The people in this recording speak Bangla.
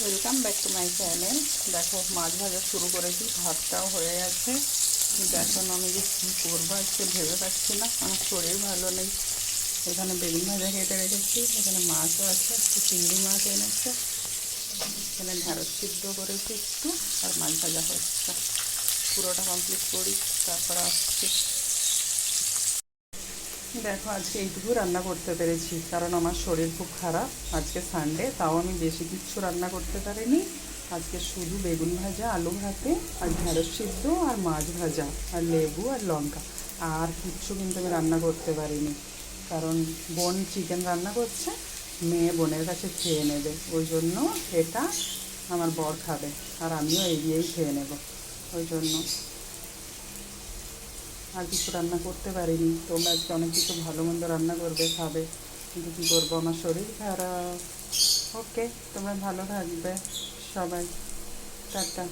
Welcome back to my channel. দেখো মাছ ভাজা শুরু করেছি, ভাতটাও হয়ে গেছে, কিন্তু এখন আমি যে কী করবো আজকে ভেবে পাচ্ছি না। আমার শরীর ভালো নেই। এখানে বেগুন ভাজা কেটে রেখেছি, এখানে মাছও আছে, একটু চিংড়ি মাছ এনেছে, এখানে ঢ্যাঁড়স সিদ্ধ করেছি একটু, আর মাছ ভাজা হচ্ছে। পুরোটা কমপ্লিট করি, তারপর আসছি। দেখো আজকে এইটুকু রান্না করতে পেরেছি, কারণ আমার শরীর খুব খারাপ। আজকে সানডে, তাও আমি বেশি কিচ্ছু রান্না করতে পারিনি। আজকে শুধু বেগুন ভাজা, আলু ভাতে, আর ঢেঁড়স সিদ্ধ, আর মাছ ভাজা, আর লেবু, আর লঙ্কা। আর কিচ্ছু কিন্তু আমি রান্না করতে পারিনি, কারণ বোন চিকেন রান্না করছে, মেয়ে বোনের কাছে খেয়ে নেবে, ওই জন্য এটা আমার বর খাবে, আর আমিও এই দিয়েই খেয়ে নেব, ওই জন্য আর কিছু রান্না করতে পারিনি। তোমরা আজকে অনেক কিছু ভালো মন্দ রান্না করবে, খাবে, কিন্তু কী করবো, আমার শরীর খারাপ। ওকে, তোমরা ভালো থাকবে সবাই, টাটা।